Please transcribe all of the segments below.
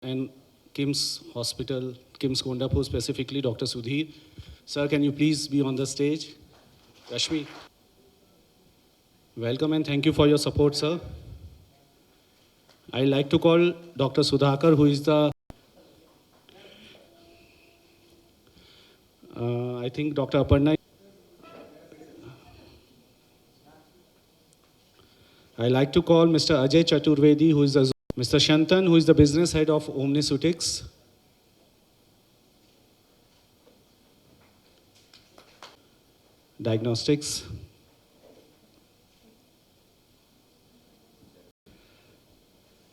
and KIMS Hospital, KIMS Kondapur specifically, Dr. Sudhir. Sir, can you please be on the stage? Rashmi, welcome and thank you for your support, sir. I'd like to call Dr. Sudhakar, who is the, I think Dr. Aparna. I'd like to call Mr. Ajay Chaturvedi, who is the, Mr. Shantan, who is the business head of Omniceutics. Diagnostics.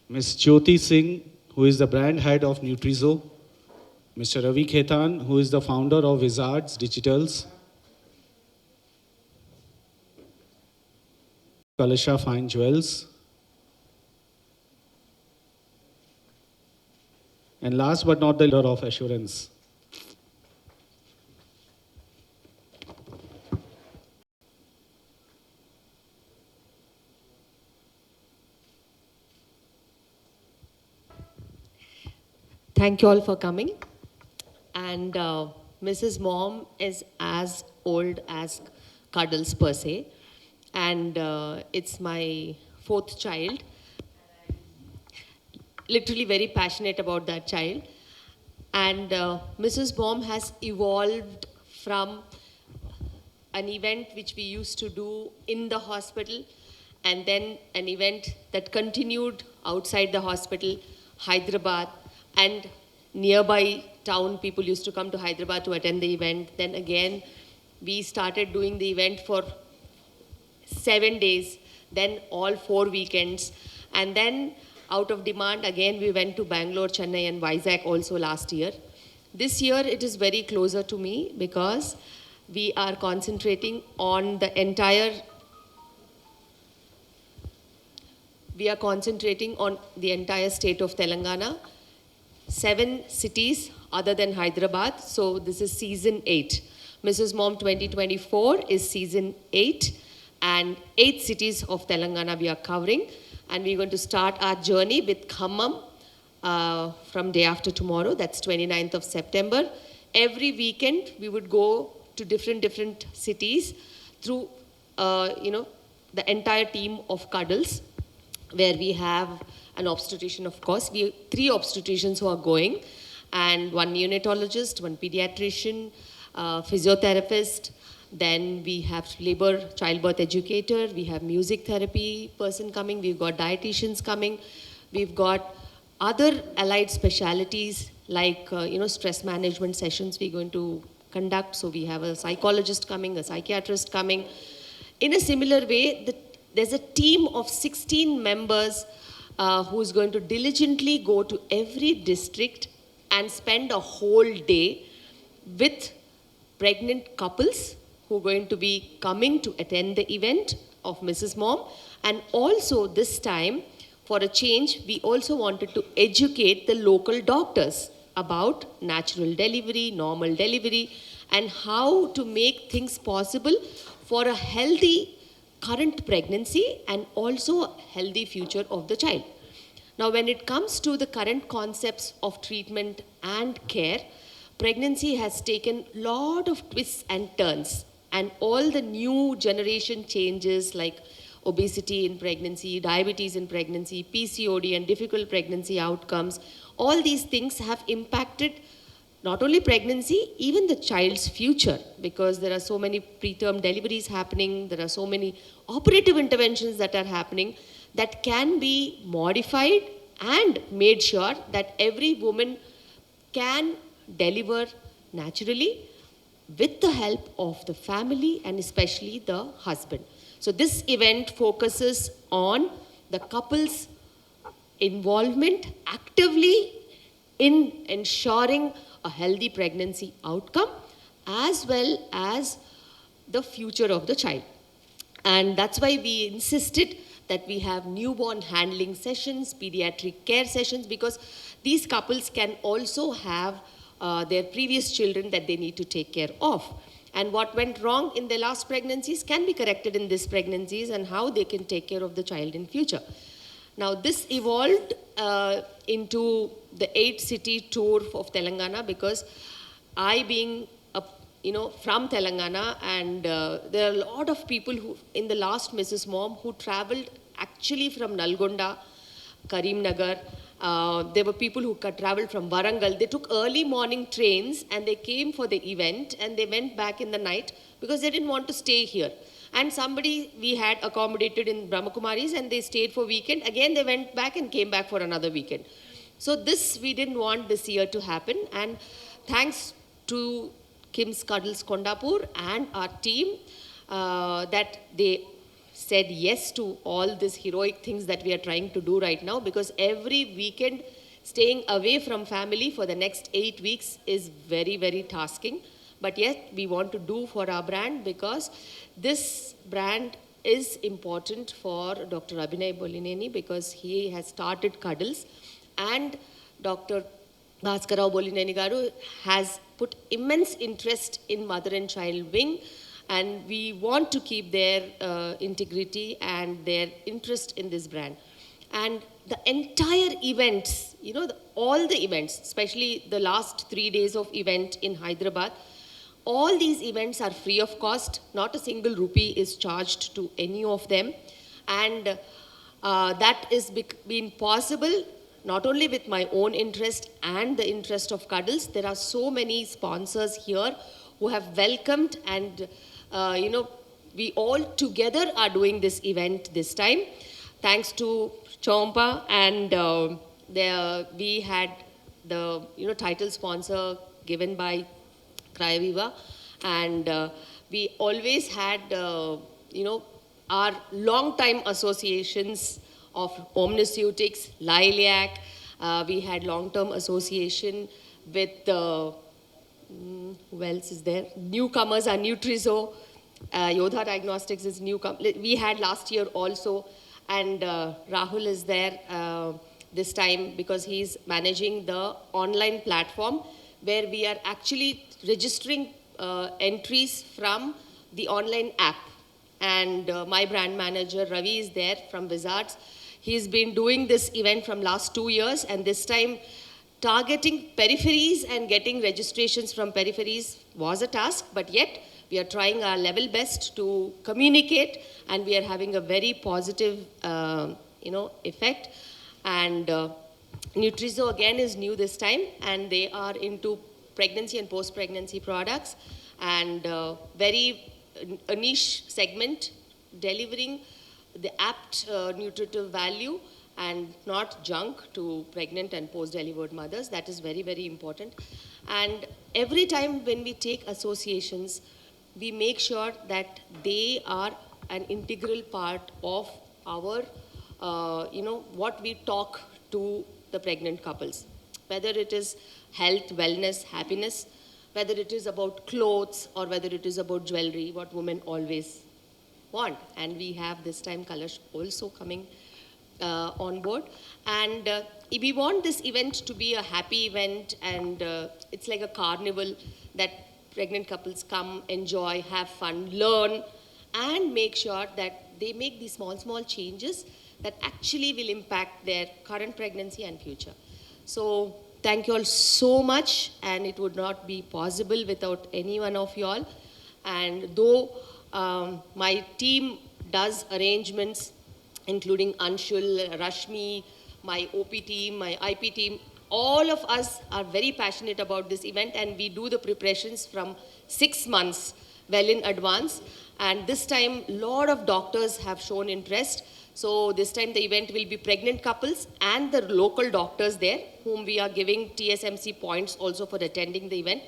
Ms. Jyoti Singh, who is the brand head of Nutrizo. Mr. Ravi Khetan, who is the founder of Wizards Digitals. Kalasha Fine Jewels. And last but not the leader of assurance. Thank you all for coming. And Mrs. Mom is as old as Cuddles per se. And it's my fourth child. Literally very passionate about that child. And Mrs. Mom has evolved from an event which we used to do in the hospital, and then an event that continued outside the hospital, Hyderabad, and nearby town people used to come to Hyderabad to attend the event. Then again, we started doing the event for 7 days, then all 4 weekends, and then out of demand, again we went to Bangalore, Chennai and Vizag also last year. This year it is very closer to me because we are concentrating on the entire state of Telangana, 7 cities other than Hyderabad. So this is season 8. Mrs. Mom 2024 is season 8, and 8 cities of Telangana we are covering. And we're going to start our journey with Khammam from day after tomorrow. That's 29th of September. Every weekend we would go to different cities through the entire team of Cuddles, where we have an obstetrician, of course. We have 3 obstetricians who are going, and 1 neonatologist, 1 pediatrician, physiotherapist. Then we have labor childbirth educator, we have music therapy person coming, we've got dietitians coming, we've got other allied specialities like stress management sessions we're going to conduct. So we have a psychologist coming, a psychiatrist coming. In a similar way, there's a team of 16 members who's going to diligently go to every district and spend a whole day with pregnant couples who are going to be coming to attend the event of Mrs. Mom. And also this time, for a change, we also wanted to educate the local doctors about natural delivery, normal delivery, and how to make things possible for a healthy current pregnancy and also a healthy future of the child. Now, when it comes to the current concepts of treatment and care, pregnancy has taken a lot of twists and turns, and all the new generation changes like obesity in pregnancy, diabetes in pregnancy, PCOD and difficult pregnancy outcomes, all these things have impacted not only pregnancy, even the child's future, because there are so many preterm deliveries happening, there are so many operative interventions that are happening that can be modified and made sure that every woman can deliver naturally with the help of the family and especially the husband. So this event focuses on the couple's involvement actively in ensuring a healthy pregnancy outcome as well as the future of the child. And that's why we insisted that we have newborn handling sessions, pediatric care sessions, because these couples can also have their previous children that they need to take care of. And what went wrong in their last pregnancies can be corrected in these pregnancies, and how they can take care of the child in future. Now, this evolved into the 8-city tour of Telangana because I being from Telangana, and there are a lot of people who, in the last Mrs. Mom, who traveled actually from Nalgonda, Karimnagar. There were people who traveled from Warangal. They took early morning trains and they came for the event and they went back in the night because they didn't want to stay here. And somebody we had accommodated in Brahmakumaris and they stayed for weekend. Again, they went back and came back for another weekend. So this, we didn't want this year to happen. And thanks to Kim's Cuddles Kondapur and our team that they said yes to all these heroic things that we are trying to do right now, because every weekend staying away from family for the next 8 weeks is very, very tasking. But yet we want to do for our brand because this brand is important for Dr. Abhinay Bolineni because he has started Cuddles, and Dr. Bhaskarrao Bolineni Garu has put immense interest in mother and child wing, and we want to keep their integrity and their interest in this brand. And the entire events, all the events, especially the last 3 days of event in Hyderabad, all these events are free of cost. Not a single rupee is charged to any of them. And that is been possible not only with my own interest and the interest of Cuddles. There are so many sponsors here who have welcomed, and we all together are doing this event this time. Thanks to Chompa, and we had the title sponsor given by Cryoviva, and we always had our long time associations of Omniceutics, Lilac. We had long-term association with who else is there? Newcomers are Nutrizo. Yodha Diagnostics is newcomer. We had last year also, and Rahul is there this time because he's managing the online platform where we are actually registering entries from the online app. And my brand manager Ravi is there from Wizards. He's been doing this event from last 2 years, and this time targeting peripheries and getting registrations from peripheries was a task, but yet we are trying our level best to communicate, and we are having a very positive effect. And Nutrizo again is new this time, and they are into pregnancy and post-pregnancy products, and a niche segment, delivering the apt nutritive value and not junk to pregnant and post-delivered mothers. That is very, very important. And every time when we take associations, we make sure that they are an integral part of our, what we talk to the pregnant couples. Whether it is health, wellness, happiness, whether it is about clothes or whether it is about jewelry, what women always want. And we have this time Kalash also coming on board. And we want this event to be a happy event, and it's like a carnival that pregnant couples come, enjoy, have fun, learn, and make sure that they make these small, small changes that actually will impact their current pregnancy and future. So thank you all so much, and it would not be possible without any one of you all. And though my team does arrangements, including Anshul, Rashmi, my OP team, my IP team, all of us are very passionate about this event, and we do the preparations from 6 months well in advance. And this time, a lot of doctors have shown interest. So this time the event will be pregnant couples and the local doctors there, whom we are giving TSMC points also for attending the event.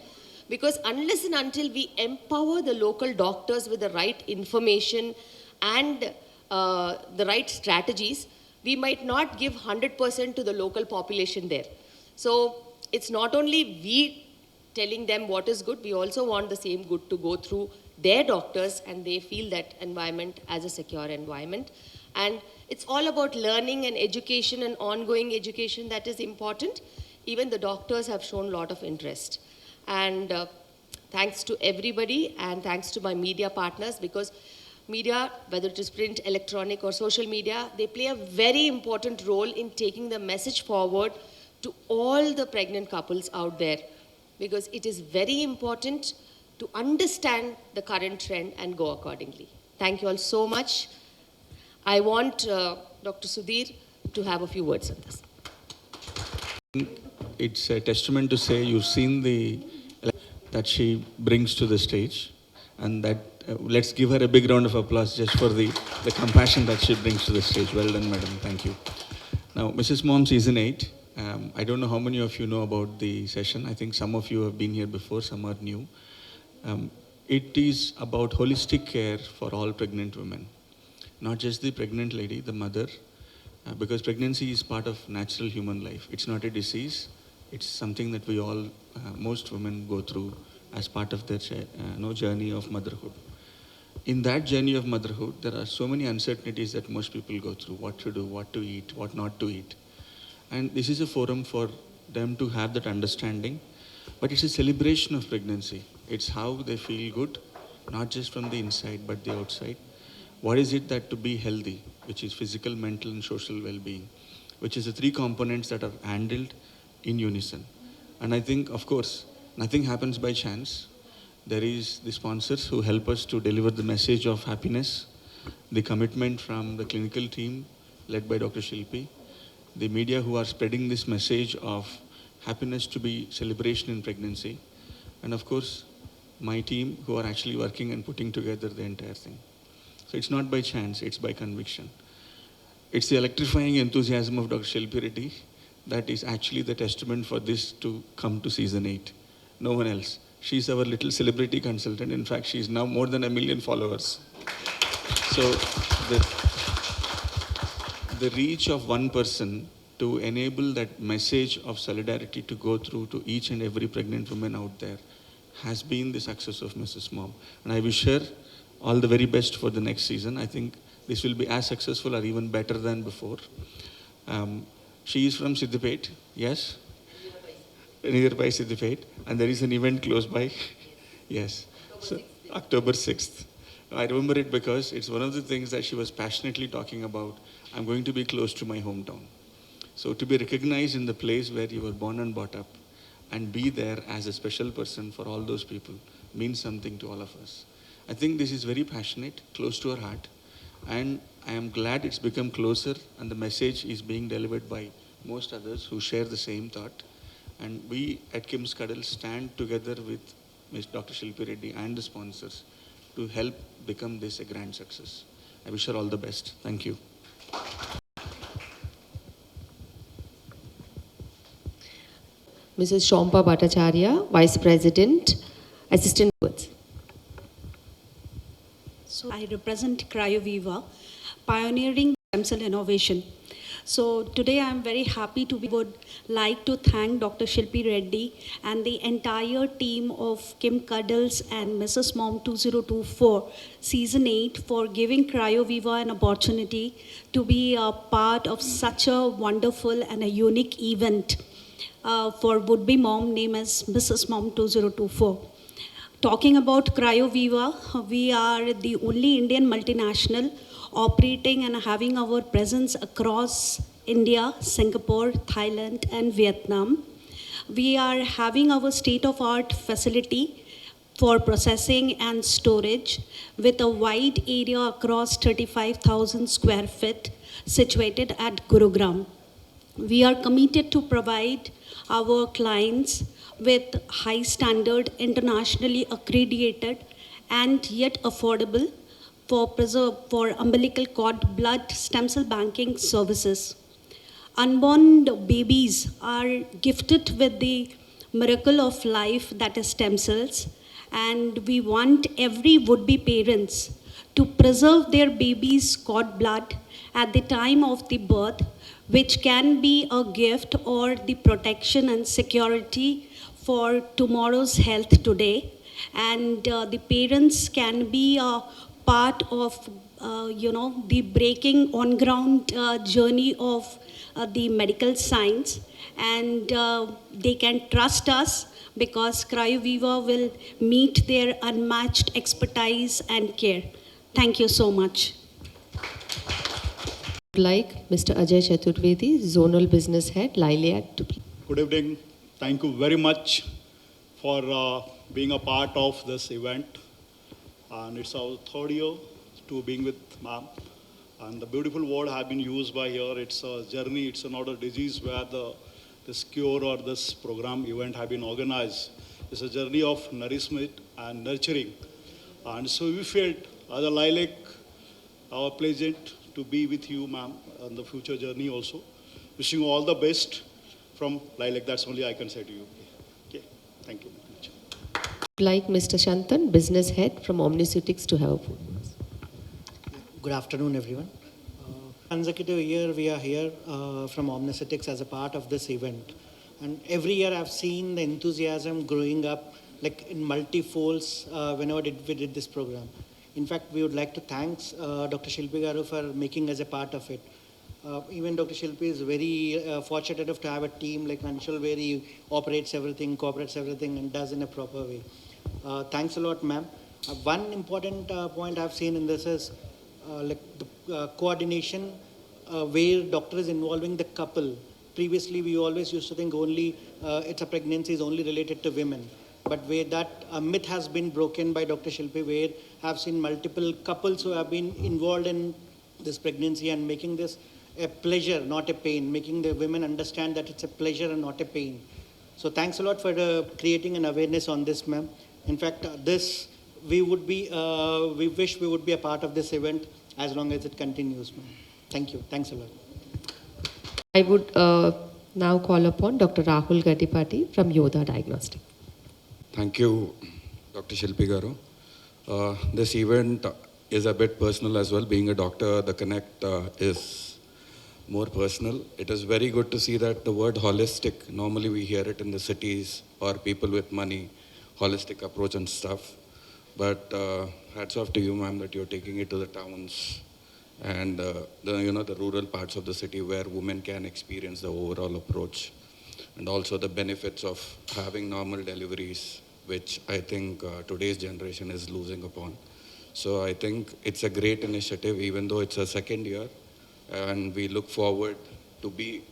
Because unless and until we empower the local doctors with the right information and the right strategies, we might not give 100% to the local population there. So it's not only we telling them what is good, we also want the same good to go through their doctors, and they feel that environment as a secure environment. And it's all about learning and education and ongoing education that is important. Even the doctors have shown a lot of interest. And thanks to everybody, and thanks to my media partners, because Media, whether it is print, electronic, or social media, they play a very important role in taking the message forward to all the pregnant couples out there, because it is very important to understand the current trend and go accordingly. Thank you all so much. I want Dr. Sudhir to have a few words on this. It's a testament to say you've seen the that she brings to the stage, and that let's give her a big round of applause just for the compassion that she brings to the stage. Well done, madam. Thank you. Now, Mrs. Mom Season 8. I don't know how many of you know about the session. I think some of you have been here before, some are new. It is about holistic care for all pregnant women, not just the pregnant lady, the mother, because pregnancy is part of natural human life. It's not a disease. It's something that we all, most women go through as part of their journey of motherhood. In that journey of motherhood, there are so many uncertainties that most people go through: what to do, what to eat, what not to eat. And this is a forum for them to have that understanding. But it's a celebration of pregnancy. It's how they feel good, not just from the inside, but the outside. What is it that to be healthy, which is physical, mental, and social well-being, which is the three components that are handled in unison. And I think, of course, nothing happens by chance. There is the sponsors who help us to deliver the message of happiness, the commitment from the clinical team led by Dr. Shilpi, the media who are spreading this message of happiness to be celebration in pregnancy, and of course, my team who are actually working and putting together the entire thing. So it's not by chance, it's by conviction. It's the electrifying enthusiasm of Dr. Shilpi Reddy that is actually the testament for this to come to season 8. No one else. She's our little celebrity consultant. In fact, she's now more than 1 million followers. So the reach of one person to enable that message of solidarity to go through to each and every pregnant woman out there has been the success of Mrs. Mom. And I wish her all the very best for the next season. I think this will be as successful or even better than before. She is from Siddipet, yes? Nearby Siddipet. And there is an event close by. Yes. October 6th. I remember it because it's one of the things that she was passionately talking about. I'm going to be close to my hometown. So to be recognized in the place where you were born and brought up and be there as a special person for all those people means something to all of us. I think this is very passionate, close to her heart. And I am glad it's become closer and the message is being delivered by most others who share the same thought. And we at Kim's Cuddle stand together with Ms. Dr. Shilpi Reddy and the sponsors to help become this a grand success. I wish her all the best. Thank you. Mrs. Shompa Bhattacharya, Vice President, Assistant. So I represent CryoViva, pioneering stem cell innovation. So today I am very happy to would like to thank Dr. Shilpi Reddy and the entire team of Kim Cuddles and Mrs. Mom 2024 Season 8 for giving CryoViva an opportunity to be a part of such a wonderful and a unique event for would-be mom named as Mrs. Mom 2024. Talking about CryoViva, we are the only Indian multinational operating and having our presence across India, Singapore, Thailand, and Vietnam. We are having our state-of-art facility for processing and storage with a wide area across 35,000 square feet situated at Gurugram. We are committed to provide our clients with high standard, internationally accredited, and yet affordable for umbilical cord blood stem cell banking services. Unborn babies are gifted with the miracle of life that is stem cells, and we want every would-be parents to preserve their baby's cord blood at the time of the birth, which can be a gift or the protection and security for tomorrow's health today. And the parents can be a part of the breaking on ground journey of the medical science, and they can trust us because CryoViva will meet their unmatched expertise and care. Thank you so much. Like Mr. Ajay Chaturvedi, Zonal Business Head, Liliad, to be. Good evening. Thank you very much for being a part of this event. And it's our third year to being with ma'am. And the beautiful word have been used by here. It's a journey. It's not a disease where this cure or this program event have been organized. It's a journey of nourishment and nurturing. And so we felt as a Lilac, our pleasant to be with you, ma'am, on the future journey also. Wishing you all the best from Lilac. That's only I can say to you. Okay. Thank you very much. Like Mr. Shantan, Business Head from Omniceutics to have a food. Good afternoon, everyone. Consecutive year we are here from Omniceutics as a part of this event. And every year I've seen the enthusiasm growing up like in multi-folds whenever we did this program. In fact, we would like to thank Dr. Shilpi Garu for making us a part of it. Even Dr. Shilpi is very fortunate enough to have a team like Anshul where he operates everything, cooperates everything and does in a proper way. Thanks a lot, ma'am. One important point I've seen in this is like the coordination where doctor is involving the couple. Previously, we always used to think only it's a pregnancy is only related to women. But where that myth has been broken by Dr. Shilpi, where I've seen multiple couples who have been involved in this pregnancy and making this a pleasure, not a pain, making the women understand that it's a pleasure and not a pain. So thanks a lot for creating an awareness on this, ma'am. In fact, we wish we would be a part of this event as long as it continues, ma'am. Thank you. Thanks a lot. I would now call upon Dr. Rahul Gattipati from Yoda Diagnostic. Thank you, Dr. Shilpi Garu. This event is a bit personal as well. Being a doctor, the connect is more personal. It is very good to see that the word holistic, normally we hear it in the cities or people with money, holistic approach and stuff. But hats off to you, ma'am, that you're taking it to the towns and the rural parts of the city where women can experience the overall approach. And also the benefits of having normal deliveries, which I think today's generation is losing upon. So I think it's a great initiative, even though it's a second year, and we look forward to be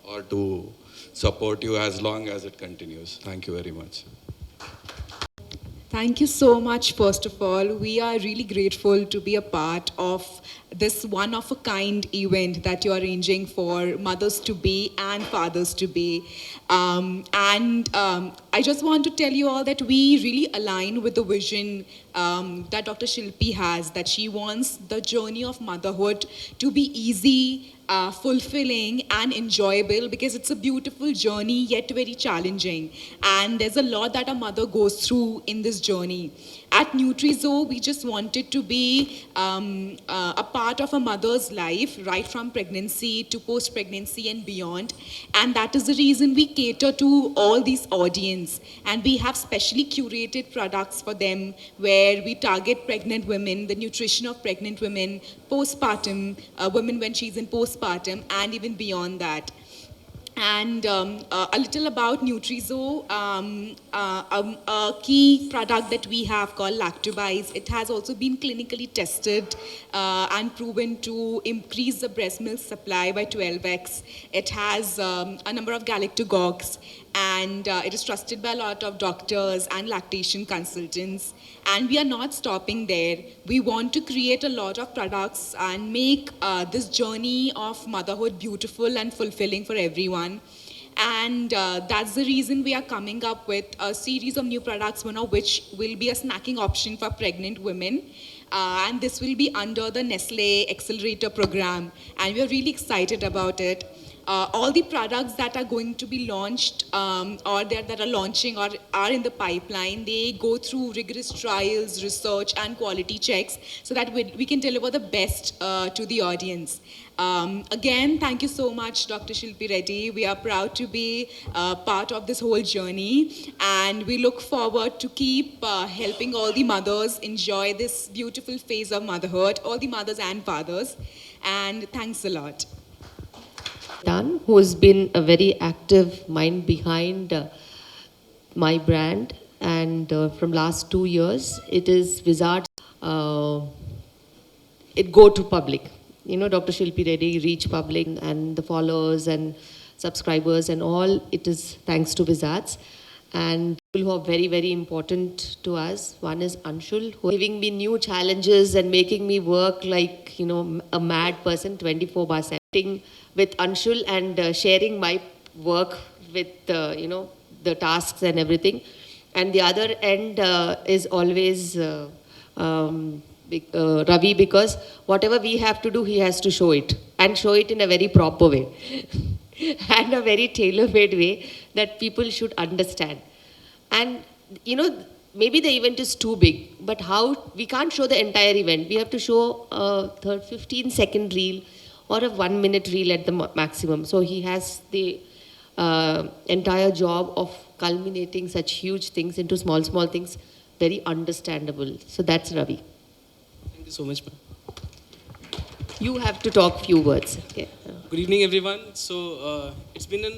or to support you as long as it continues. Thank you very much. Thank you so much, first of all. We are really grateful to be a part of this one-of-a-kind event that you're arranging for mothers-to-be and fathers-to-be. I just want to tell you all that we really align with the vision that Dr. Shilpi has, that she wants the journey of motherhood to be easy, fulfilling and enjoyable, because it's a beautiful journey yet very challenging, and there's a lot that a mother goes through in this journey. At Nutrizo, we just wanted to be a part of a mother's life right from pregnancy to post-pregnancy and beyond, and that is the reason we cater to all these audience, and we have specially curated products for them where we target pregnant women, the nutrition of pregnant women, postpartum, women when she's in postpartum, and even beyond that. And a little about Nutrizo, a key product that we have called Lactobise. It has also been clinically tested and proven to increase the breast milk supply by 12x. It has a number of galactogogues, and it is trusted by a lot of doctors and lactation consultants. And we are not stopping there. We want to create a lot of products and make this journey of motherhood beautiful and fulfilling for everyone. And that's the reason we are coming up with a series of new products, one of which will be a snacking option for pregnant women. And this will be under the Nestle Accelerator program. And we are really excited about it. All the products that are going to be launched or that are launching or are in the pipeline, they go through rigorous trials, research and quality checks so that we can deliver the best to the audience. Again, thank you so much, Dr. Shilpi Reddy. We are proud to be part of this whole journey, and we look forward to keep helping all the mothers enjoy this beautiful phase of motherhood, all the mothers and fathers. And thanks a lot. Dan, who has been a very active mind behind my brand, and from last 2 years, it is Wizards it go to public. You know, Dr. Shilpi Reddy reach public and the followers and subscribers and all. It is thanks to Wizards. And people who are very, very important to us. One is Anshul, who is giving me new challenges and making me work like, you know, a mad person 24/7. With Anshul and sharing my work with, you know, the tasks and everything. And the other end is always Ravi, because whatever we have to do, he has to show it, and show it in a very proper way and a very tailor-made way that people should understand. And you know, maybe the event is too big, but how we can't show the entire event. We have to show a 15-second reel or a 1-minute reel at the maximum. So he has the entire job of culminating such huge things into small, small things, very understandable. So that's Ravi. Thank you so much, ma'am. You have to talk few words. Okay. Good evening, everyone. So it's been a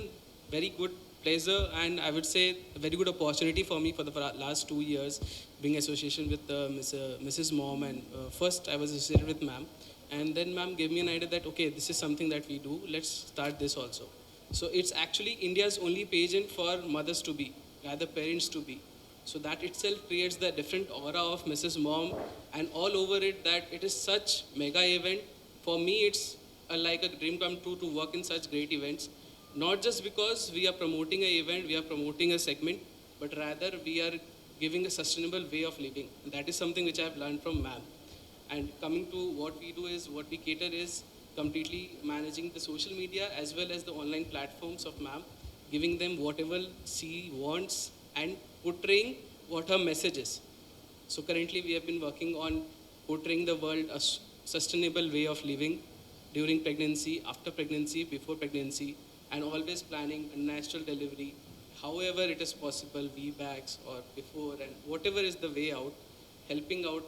very good pleasure, and I would say a very good opportunity for me for the last 2 years, being association with Mrs. Mom. And first I was associated with ma'am, and then ma'am gave me an idea that, okay, this is something that we do, let's start this also. So it's actually India's only pageant for mothers to be, rather parents to be. So that itself creates the different aura of Mrs. Mom, and all over it that it is such mega event. For me, it's like a dream come true to work in such great events. Not just because we are promoting an event, we are promoting a segment, but rather we are giving a sustainable way of living. And that is something which I have learned from ma'am. And coming to what we do is, what we cater is completely managing the social media as well as the online platforms of ma'am, giving them whatever she wants and portraying what her message is. So currently we have been working on portraying the world a sustainable way of living during pregnancy, after pregnancy, before pregnancy, and always planning a natural delivery, however it is possible, VBACs or before, and whatever is the way out, helping out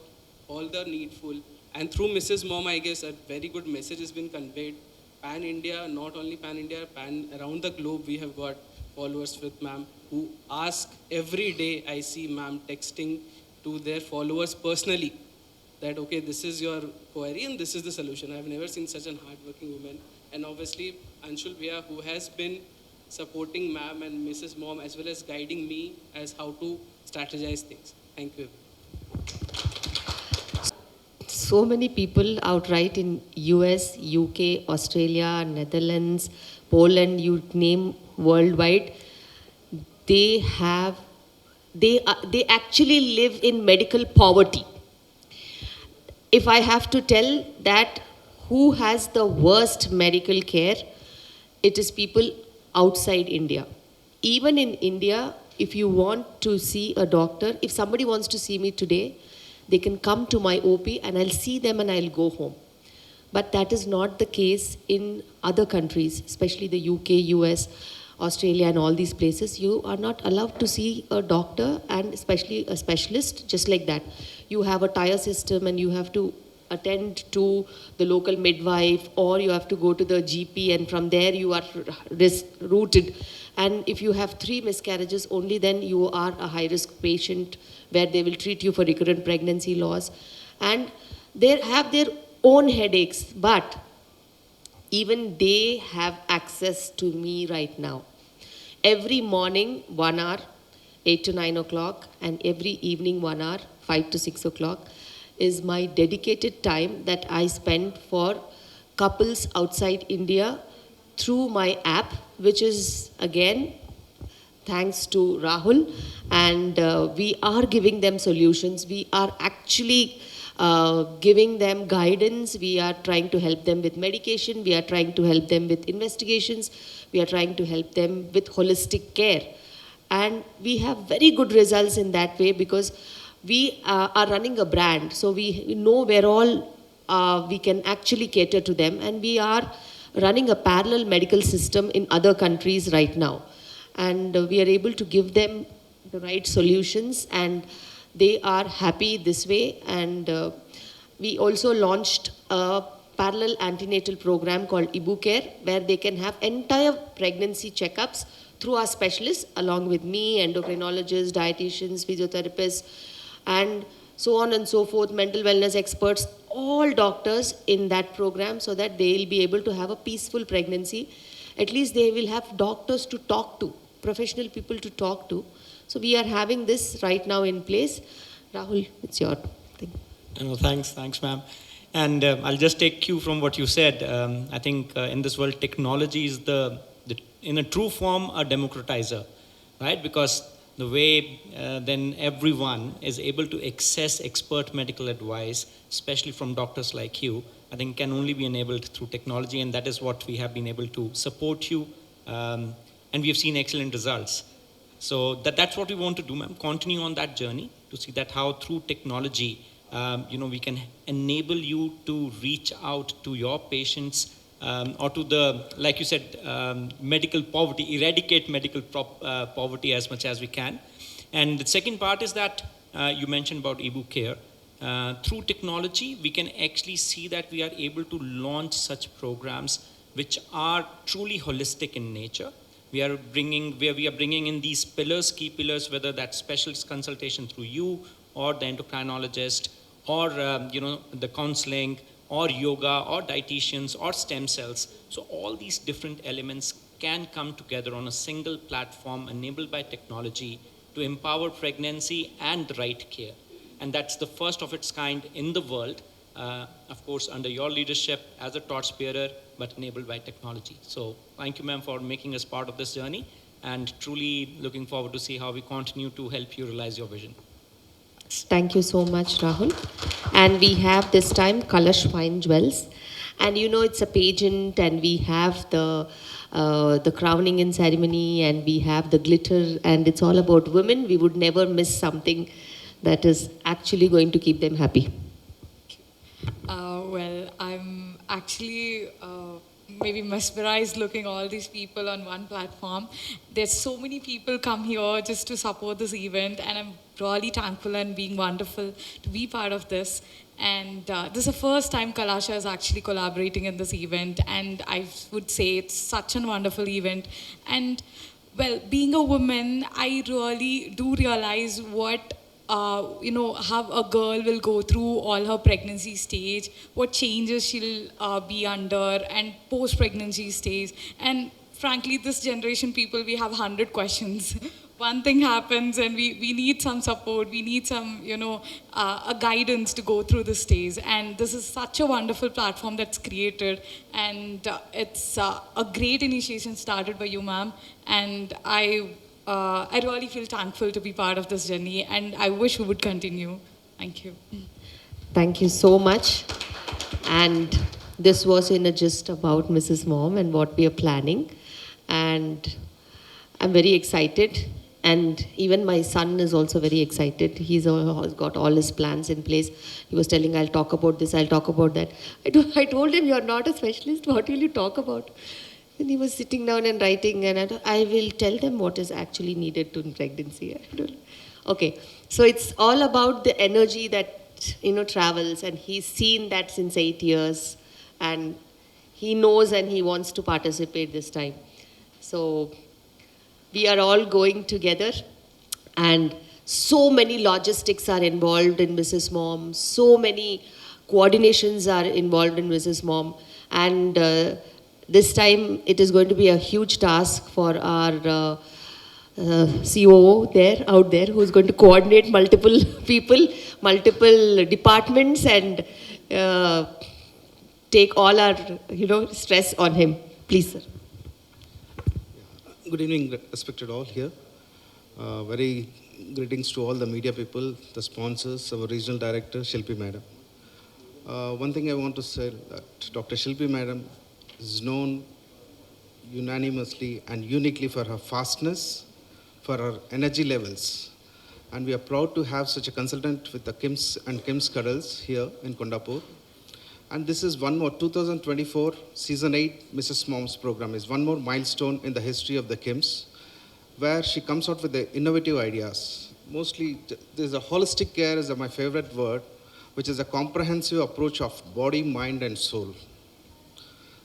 all the needful. And through Mrs. Mom, I guess a very good message has been conveyed. Pan-India, not only Pan-India, around the globe, we have got followers with ma'am who ask every day. I see ma'am texting to their followers personally that, okay, this is your query and this is the solution. I have never seen such a hardworking woman. And obviously, Anshul Bhaiya, who has been supporting ma'am and Mrs. Mom as well as guiding me as how to strategize things. Thank you. So many people outright in US, UK, Australia, Netherlands, Poland, you name worldwide, they actually live in medical poverty. If I have to tell that who has the worst medical care, it is people outside India. Even in India, if you want to see a doctor, if somebody wants to see me today, they can come to my OP and I'll see them and I'll go home. But that is not the case in other countries, especially the UK, US, Australia and all these places. You are not allowed to see a doctor and especially a specialist just like that. You have a tier system and you have to attend to the local midwife, or you have to go to the GP, and from there you are routed. And if you have 3 miscarriages, only then you are a high-risk patient where they will treat you for recurrent pregnancy loss. And they have their own headaches, but even they have access to me right now. Every morning, 1 hour, 8 to 9 o'clock, and every evening, 1 hour, 5 to 6 o'clock, is my dedicated time that I spend for couples outside India through my app, which is, again, thanks to Rahul. And we are giving them solutions. We are actually giving them guidance. We are trying to help them with medication. We are trying to help them with investigations. We are trying to help them with holistic care. And we have very good results in that way because we are running a brand. So we know where all we can actually cater to them. And we are running a parallel medical system in other countries right now. And we are able to give them the right solutions, and they are happy this way. And we also launched a parallel antenatal program called Ibu Care, where they can have entire pregnancy checkups through our specialists, along with me, endocrinologists, dietitians, physiotherapists. And so on and so forth, mental wellness experts, all doctors in that program so that they'll be able to have a peaceful pregnancy. At least they will have doctors to talk to, professional people to talk to. So we are having this right now in place. Rahul, it's your thing. Thanks, ma'am. And I'll just take cue from what you said. I think in this world, technology is in a true form, a democratizer, right? Because the way then everyone is able to access expert medical advice, especially from doctors like you, I think can only be enabled through technology, and that is what we have been able to support you, and we have seen excellent results. So that's what we want to do, ma'am. Continue on that journey to see that how through technology, we can enable you to reach out to your patients or to the, like you said, medical poverty, eradicate medical poverty as much as we can. And the second part is that you mentioned about Ebu Care. Through technology, we can actually see that we are able to launch such programs which are truly holistic in nature. We are bringing in these pillars, key pillars, whether that's specialist consultation through you or the endocrinologist or the counseling or yoga or dietitians or stem cells. So all these different elements can come together on a single platform enabled by technology to empower pregnancy and the right care. And that's the first of its kind in the world, of course, under your leadership as a torchbearer, but enabled by technology. So thank you, ma'am, for making us part of this journey, and truly looking forward to see how we continue to help you realize your vision. Thank you so much, Rahul. And we have this time Kalash Fine Jewels. And it's a pageant, and we have the crowning in ceremony, and we have the glitter, and it's all about women. We would never miss something that is actually going to keep them happy. Well, I'm actually maybe mesmerized looking all these people on one platform. There's so many people come here just to support this event, and I'm really thankful and being wonderful to be part of this. And this is the first time Kalasha is actually collaborating in this event, and I would say it's such a wonderful event. And well, being a woman, I really do realize what how a girl will go through all her pregnancy stage, what changes she'll be under, and post-pregnancy stage. And frankly, this generation people, we have 100 questions. One thing happens and we need some support, we need some, a guidance to go through the stage. And this is such a wonderful platform that's created. And it's a great initiation started by you, ma'am. And I really feel thankful to be part of this journey, and I wish we would continue. Thank you. Thank you so much. And this was in a gist about Mrs. Mom and what we are planning. And I'm very excited. And even my son is also very excited. He's got all his plans in place. He was telling, I'll talk about this, I'll talk about that. I told him, you're not a specialist. What will you talk about? And he was sitting down and writing, and I will tell them what is actually needed in pregnancy. Okay, so it's all about the energy that travels, and he's seen that since 8 years, and he knows and he wants to participate this time. So we are all going together, and so many logistics are involved in Mrs. Mom, so many coordinations are involved in Mrs. Mom, and this time it is going to be a huge task for our COO out there, who's going to coordinate multiple people, multiple departments, and take all our stress on him. Please, sir. Good evening, respected all here. Very greetings to all the media people, the sponsors, our regional director, Shilpi Madam. One thing I want to say that Dr. Shilpi Madam is known unanimously and uniquely for her fastness, for her energy levels. And we are proud to have such a consultant with the KIMS and KIMS Cuddles here in Kondapur. And this is one more, 2024 Season 8 Mrs. Mom's program is one more milestone in the history of the KIMS, where she comes out with the innovative ideas. Mostly, there's a holistic care is my favorite word, which is a comprehensive approach of body, mind, and soul.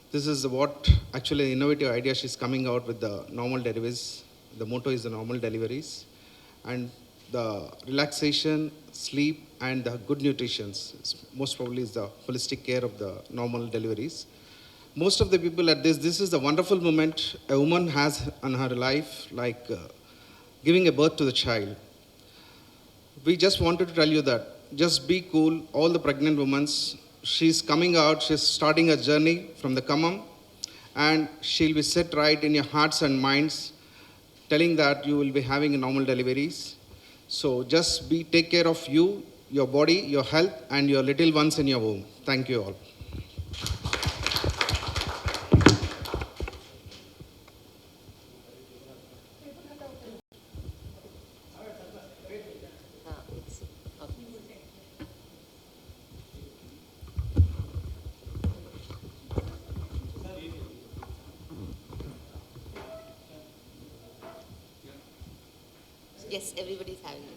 This is what actually innovative idea she's coming out with the normal deliveries. The motto is the normal deliveries. And the relaxation, sleep, and the good nutrition. Most probably is the holistic care of the normal deliveries. Most of the people at this is the wonderful moment a woman has in her life, like giving a birth to the child. We just wanted to tell you that just be cool, all the pregnant women. She's coming out, she's starting a journey from the Kamam, and she'll be set right in your hearts and minds, telling that you will be having normal deliveries. So just take care of you, your body, your health, and your little ones in your womb. Thank you all. Yes, everybody's having it.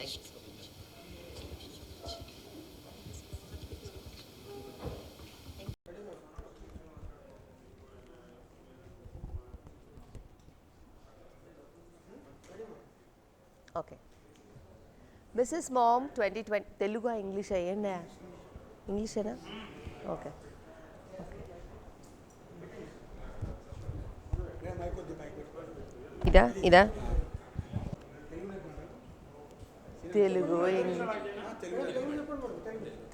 Thank you so much. Okay. Mrs. Mom 2020 Telugu English అయ్యండి English ఏనా okay ఇదా Telugu English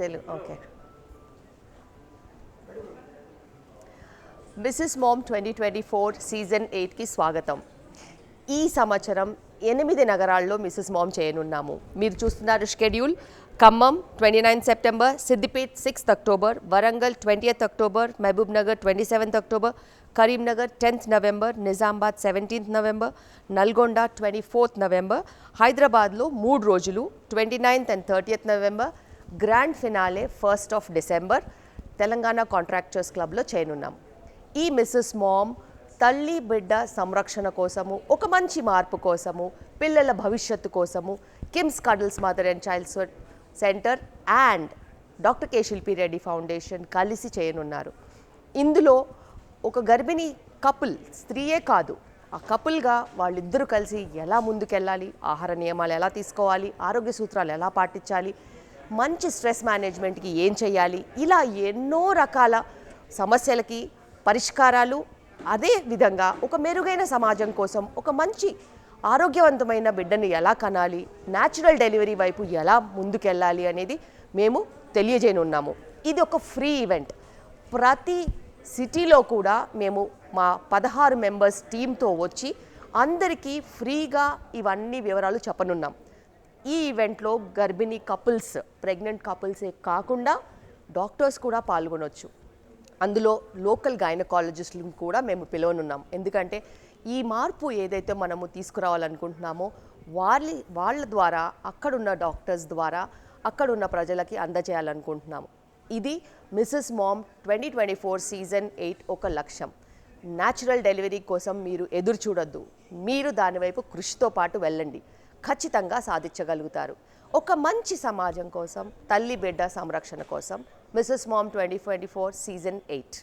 Telugu okay Mrs mom 2024 season 8కి స్వాగతం. ఈ సంవత్సరం 8 నగరాల్లో Mrs ma'am చేయనున్నాము. మీరు చూస్తున్నారు schedule. Khammam 29 September, Siddipet 6 October, Warangal 20 October, Mahabub Nagar 27 October, Karimnagar 10 November, Nizamabad 17 November, Nalgonda 24 November, హైదరాబాద్లో 3 రోజులు 29th and 30th November, grand finale 1st of December Telangana contractors క్లబ్లో చేయనున్నాం. ఈ మిసెస్ మామ్ తల్లి బిడ్డ సంరక్షణ కోసము, ఒక మంచి మార్పు కోసము, పిల్లల భవిష్యత్తు కోసము KIMS Cuddles mother and child centre and doctor K Shilpi Reddy foundation కలిసి చేయనున్నారు. ఇందులో ఒక గర్భిణీ కపుల్, స్త్రీయే కాదు, ఆ కపుల్గా వాళ్ళిద్దరూ కలిసి ఎలా ముందుకెళ్ళాలి, ఆహార నియమాలు ఎలా తీసుకోవాలి, ఆరోగ్య సూత్రాలు ఎలా పాటించాలి, మంచి స్ట్రెస్ మేనేజ్మెంట్కి ఏం చేయాలి, ఇలా ఎన్నో రకాల సమస్యలకి పరిష్కారాలు, అదే విధంగా ఒక మెరుగైన సమాజం కోసం ఒక మంచి ఆరోగ్యవంతమైన బిడ్డను ఎలా కనాలి, న్యాచురల్ డెలివరీ వైపు ఎలా ముందుకెళ్ళాలి అనేది మేము తెలియజేయనున్నాము. ఇది ఒక ఫ్రీ ఈవెంట్. ప్రతి సిటీలో కూడా మేము మా 16 మెంబర్స్ టీంతో వచ్చి అందరికీ ఫ్రీగా ఇవన్నీ వివరాలు చెప్పనున్నాం. ఈ ఈవెంట్లో గర్భిణీ కపుల్స్, ప్రెగ్నెంట్ కపుల్సే కాకుండా డాక్టర్స్ కూడా పాల్గొనవచ్చు. అందులో లోకల్ గైనకాలజిస్టులను కూడా మేము పిలవనున్నాం. ఎందుకంటే ఈ మార్పు ఏదైతే మనము తీసుకురావాలనుకుంటున్నామో వాళ్ళ ద్వారా, అక్కడున్న డాక్టర్స్ ద్వారా అక్కడున్న ప్రజలకి అందజేయాలనుకుంటున్నాము. ఇది మిసెస్ మామ్ 2024 సీజన్ 8 ఒక లక్ష్యం. న్యాచురల్ డెలివరీ కోసం మీరు ఎదురు చూడొద్దు. మీరు దానివైపు కృషితో పాటు వెళ్ళండి. ఖచ్చితంగా సాధించగలుగుతారు. ఒక మంచి సమాజం కోసం, తల్లి బిడ్డ సంరక్షణ కోసం మిసెస్ మామ్ 2024 సీజన్ 8.